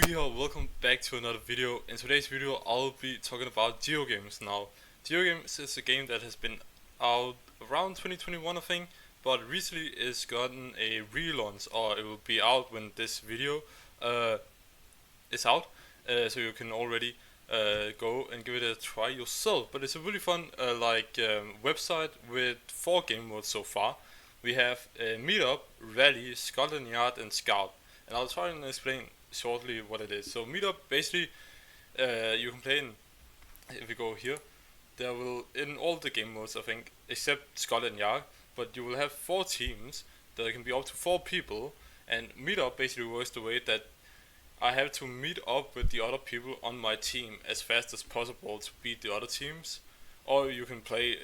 Here, welcome back to another video. In today's video I'll be talking about GeoGames now. GeoGames is a game that has been out around 2021 I think, but recently it's gotten a relaunch, or it will be out when this video uh, is out, so you can already go and give it a try yourself. But it's a really fun website with 4 game modes so far. We have Meetup, Rally, Scotland Yard and Scout, and I'll try and explain shortly what it is. So Meetup, basically, you can play in, if you go here, there will, in all the game modes I think, except Scotland Yard, but you will have 4 teams that can be up to 4 people, and Meetup basically works the way that I have to meet up with the other people on my team as fast as possible to beat the other teams, or you can play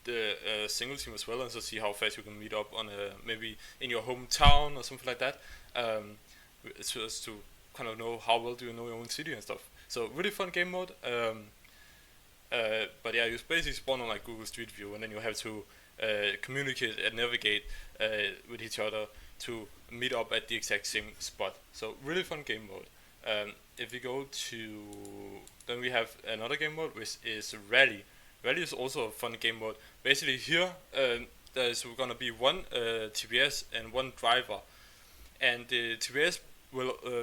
the single team as well and so see how fast you can meet up on maybe in your hometown or something like that. It's just to kind of know how well do you know your own city and stuff. So really fun game mode. But yeah, you basically spawn on like Google Street View, and then you have to communicate and navigate with each other to meet up at the exact same spot. So really fun game mode. If we go to, then we have another game mode which is Rally. Rally is also a fun game mode. Basically here there's gonna be one TPS and one driver, and the TPS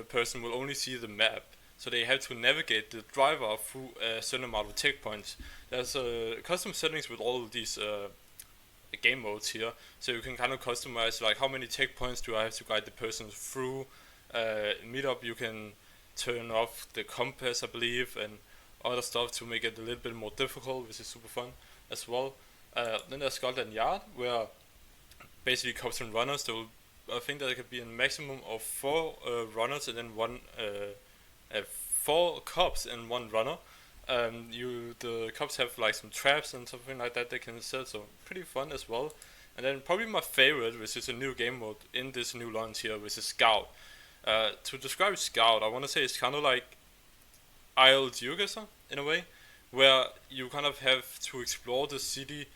person will only see the map, so they have to navigate the driver through a certain amount of checkpoints. There's custom settings with all of these game modes here, so you can kind of customize like how many checkpoints do I have to guide the person through. Meetup, you can turn off the compass I believe and other stuff to make it a little bit more difficult, which is super fun as well. Then there's Scotland Yard, where basically cops and runners, there will, I think that there could be a maximum of 4 runners and then 4 cops and 1 runner. The cops have like some traps and something like that they can set, so pretty fun as well. And then probably my favorite, which is a new game mode in this new launch here, which is Scout. To describe Scout, I want to say it's kind of like IL GeoGuessr in a way, where you kind of have to explore the city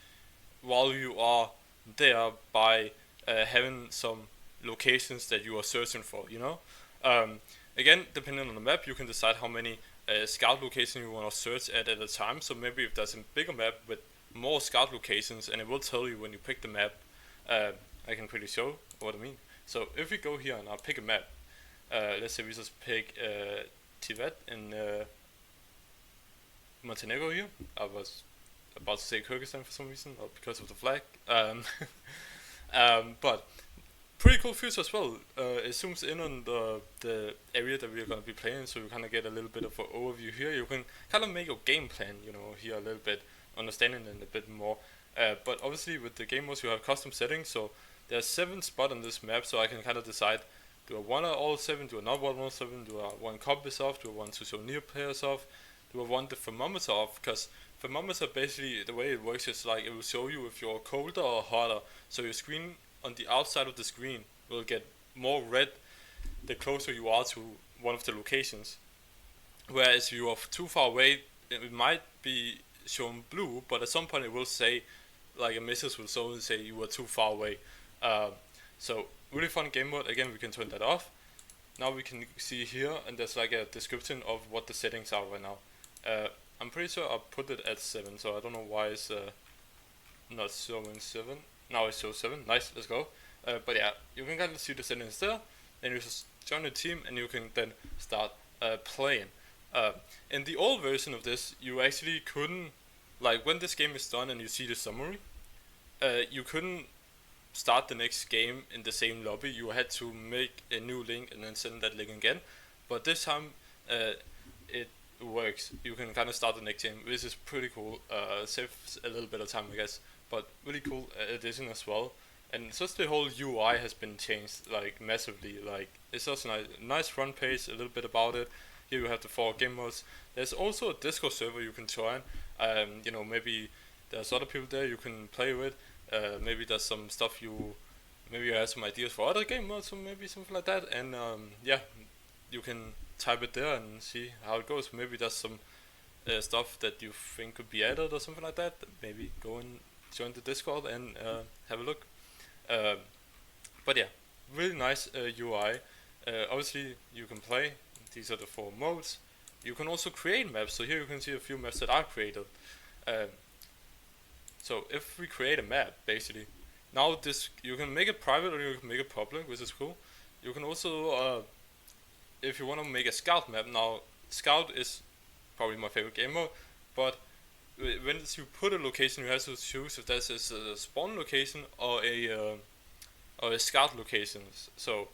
while you are there by having some locations that you are searching for, you know. Again, depending on the map, you can decide how many scout locations you want to search at a time. So maybe if there's a bigger map with more scout locations, and it will tell you when you pick the map, I can pretty show what I mean. So if we go here and I pick a map, let's say we just pick Tivet in Montenegro here. I was about to say Kyrgyzstan for some reason, or because of the flag. But pretty cool feature as well. It zooms in on the area that we're going to be playing, so you kind of get a little bit of an overview here. You can kind of make your game plan, you know, here a little bit, understanding it a bit more. But obviously with the game modes you have custom settings, so there's 7 spots on this map, so I can kind of decide, do I want all 7, do I not want all 7, do I want compass off, do I want to show near players off, do I want the thermometer off, because thermometer basically the way it works is like it will show you if you're colder or hotter, so your screen on the outside of the screen will get more red the closer you are to one of the locations, whereas if you are too far away it might be shown blue, but at some point it will say, like a message will show and say you were too far away. So really fun game mode. Again, we can turn that off. Now we can see here, and there's like a description of what the settings are right now. I'm pretty sure I put it at 7, so I don't know why it's not showing 7. Now it shows 7. Nice, let's go. But yeah, you can kind of see the settings there. Then you just join the team, and you can then start playing. In the old version of this, you actually couldn't, like when this game is done and you see the summary, you couldn't start the next game in the same lobby. You had to make a new link and then send that link again. But this time it works. You can kind of start the next game, which is pretty cool. Saves a little bit of time, I guess, but really cool addition as well. And just the whole UI has been changed like massively. Like it's just a nice front page, a little bit about it. Here you have the 4 game modes. There's also a Discord server you can join. You know, maybe there's other people there you can play with. Maybe there's some stuff maybe you have some ideas for other game modes, or maybe something like that. And yeah, you can type it there and see how it goes. Maybe there's some stuff that you think could be added or something like that. Maybe go and join the Discord and have a look. But yeah, really nice UI. Obviously you can play These are the 4 modes. You can also create maps. So here you can see a few maps that are created. So if we create a map, basically, now this you can make it private or you can make it public, which is cool. You can also, if you want to make a scout map, now scout is probably my favorite game mode, but when you put a location, you have to choose if that is a spawn location or a scout location. So,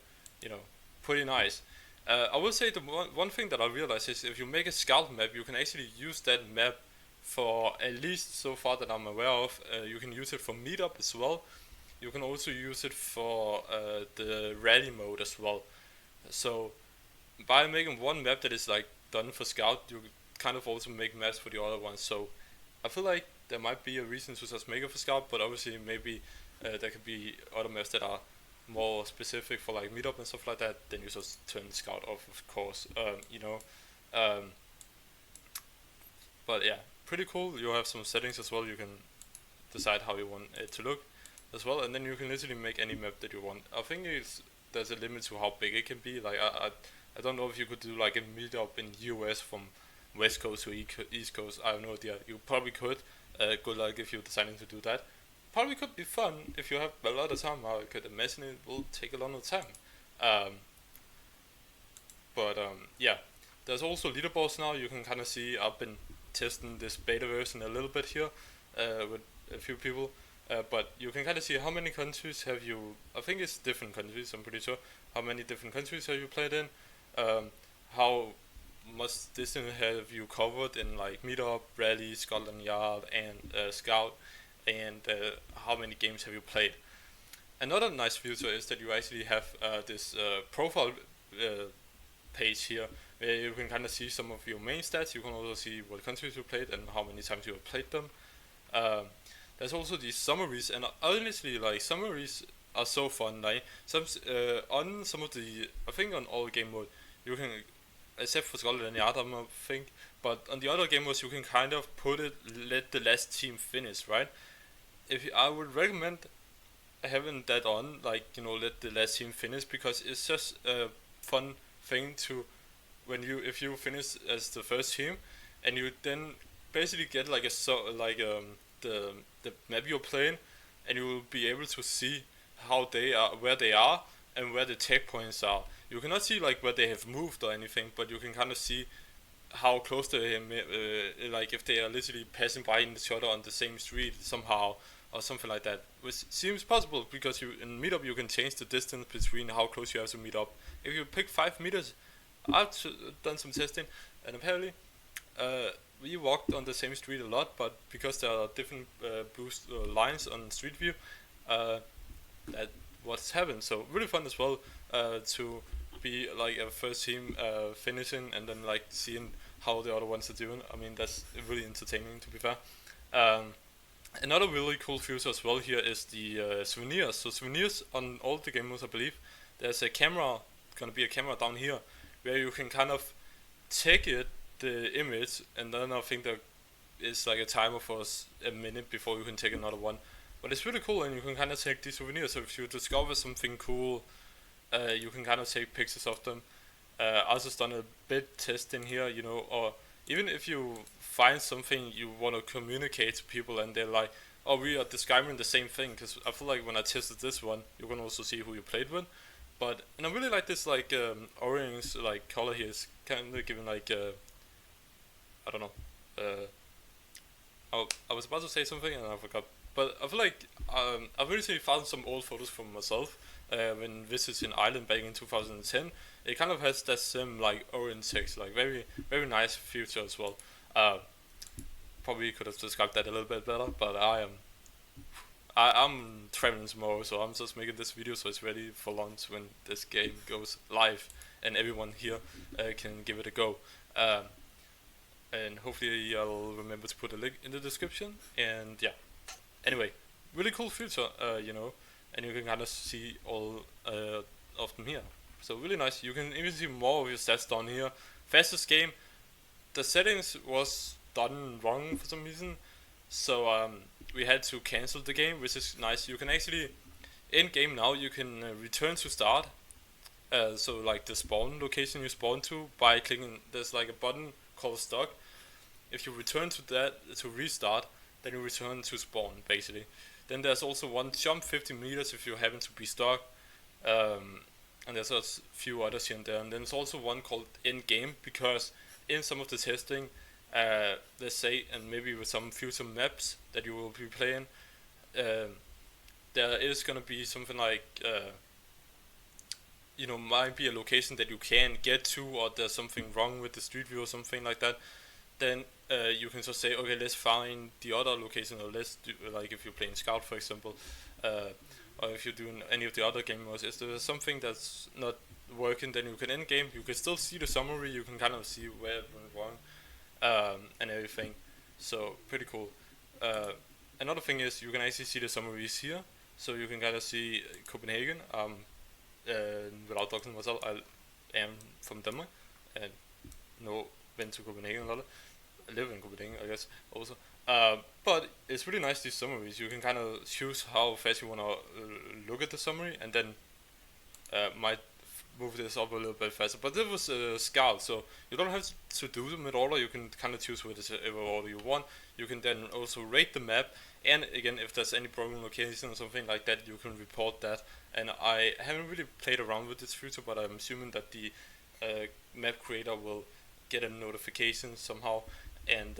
pretty nice. I will say the one thing that I realized is if you make a scout map, you can actually use that map for, at least so far that I'm aware of, you can use it for meetup as well. You can also use it for the rally mode as well. So by making one map that is like done for scout, you kind of also make maps for the other ones. So I feel like there might be a reason to just make it for scout, but obviously maybe there could be other maps that are more specific for like meetup and stuff like that. Then you just turn scout off, of course. But yeah, pretty cool. You have some settings as well. You can decide how you want it to look as well, and then you can literally make any map that you want. I think there's a limit to how big it can be. Like I don't know if you could do like a meetup in US from West Coast to East Coast. I have no idea. You probably could. Good luck if you're deciding to do that. Probably could be fun if you have a lot of time. I could imagine it will take a lot of time. Yeah, there's also leaderboards now. You can kind of see I've been testing this beta version a little bit here with a few people. But you can kind of see how many countries have you. I think it's different countries. I'm pretty sure. How many different countries have you played in? How much distance have you covered in like meetup, rally, Scotland Yard, and Scout, and how many games have you played? Another nice feature is that you actually have this profile page here where you can kind of see some of your main stats. You can also see what countries you played and how many times you have played them. There's also these summaries, and honestly, like summaries are so fun. Like on some of the, I think on all game mode, you can, except for Scotland and Yard, I think, but on the other game modes you can kind of let the last team finish, right? I would recommend having that on, like let the last team finish, because it's just a fun thing to if you finish as the first team, and you then basically get like the map you're playing, and you will be able to see how they are, where they are, and where the checkpoints are. You cannot see like where they have moved or anything, but you can kind of see how close they like if they are literally passing by each other on the same street somehow or something like that, which seems possible because in meetup you can change the distance between how close you have to meet up. If you pick 5 meters, I've done some testing, and apparently we walked on the same street a lot, but because there are different boost lines on Street View, that what's happened. So really fun as well to be like a first team finishing and then like seeing how the other ones are doing. I mean, that's really entertaining, to be fair. Another really cool feature as well here is the souvenirs. So souvenirs on all the game modes, I believe, there's gonna be a camera down here where you can kind of take the image, and then I think there is like a timer for a minute before you can take another one. But it's really cool, and you can kind of take these souvenirs. So if you discover something cool, you can kind of take pictures of them. I just done a bit testing here, or even if you find something you want to communicate to people and they're like, oh, we are describing the same thing, because I feel like when I tested this one, you can also see who you played with. And I really like this like orange like color here. It's kind of giving like I don't know. I was about to say something and I forgot. But I feel like I've recently found some old photos from myself when visiting Ireland back in 2010. It kind of has that same like orange text, like very very nice feature as well. Probably could have described that a little bit better, but I'm traveling tomorrow, so I'm just making this video so it's ready for launch when this game goes live and everyone here can give it a go. And hopefully I'll remember to put a link in the description. And yeah, anyway, really cool feature, and you can kind of see all of them here. So really nice. You can even see more of your stats down here. Fastest game. The settings was done wrong for some reason, so we had to cancel the game, which is nice. You can actually in game now you can return to start, So like the spawn location you spawn to by clicking, there's like a button called stock. If you return to that to restart, then you return to spawn basically. Then there's also one jump 50 meters if you happen to be stuck. Um, and there's a few others here and there. And then there's also one called in game, because in some of the testing, let's say, and maybe with some future maps that you will be playing, um, there is gonna be something like might be a location that you can't get to, or there's something wrong with the street view or something like that. Then you can just say, okay, let's find the other location, or let's do, like if you're playing Scout, for example, or if you're doing any of the other game modes, if there's something that's not working, then you can end game. You can still see the summary. You can kind of see where it went wrong, and everything. So pretty cool. Another thing is you can actually see the summaries here, so you can kind of see Copenhagen. Without doxing myself, I am from Denmark and went to Copenhagen a lot. I live in Copenhagen, I guess, also. But it's really nice, these summaries. You can kind of choose how fast you want to look at the summary, and then might move this up a little bit faster. But this was Scout, so you don't have to do them in order. You can kind of choose whatever order you want. You can then also rate the map, and again, if there's any broken location or something like that, you can report that. And I haven't really played around with this feature, but I'm assuming that the map creator will get a notification somehow, and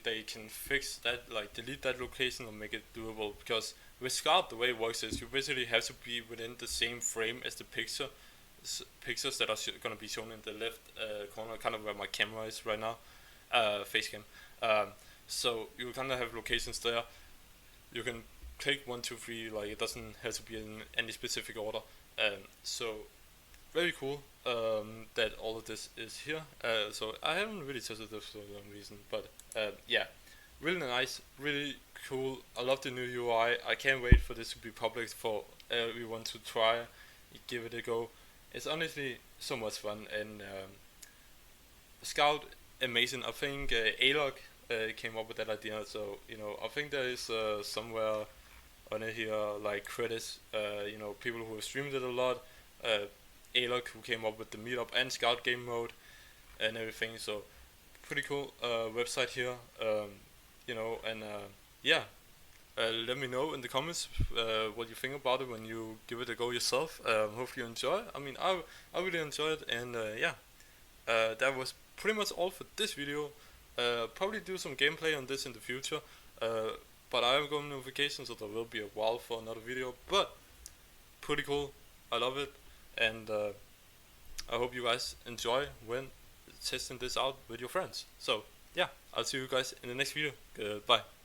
they can fix that, like delete that location or make it doable. Because with Scout, the way it works is you basically have to be within the same frame as the pictures that are going to be shown in the left corner, kind of where my camera is right now, face cam. So you kind of have locations there. You can click 1, 2, 3, like it doesn't have to be in any specific order. So very cool that all of this is here. So I haven't really tested this for some reason, but yeah, really nice, really cool. I love the new UI. I can't wait for this to be public for everyone to try, give it a go. It's honestly so much fun, and Scout, amazing. I think Alok came up with that idea, so I think there is somewhere on it here like credits, people who have streamed it a lot, Alok, who came up with the meetup and Scout game mode and everything. So pretty cool website here, and yeah. Let me know in the comments what you think about it when you give it a go yourself. Hopefully you enjoy. I mean, I really enjoyed it, and yeah, that was pretty much all for this video. Probably do some gameplay on this in the future, but I haven't gotten notifications, so there will be a while for another video. But pretty cool. I love it, and I hope you guys enjoy when testing this out with your friends. So yeah, I'll see you guys in the next video. Goodbye.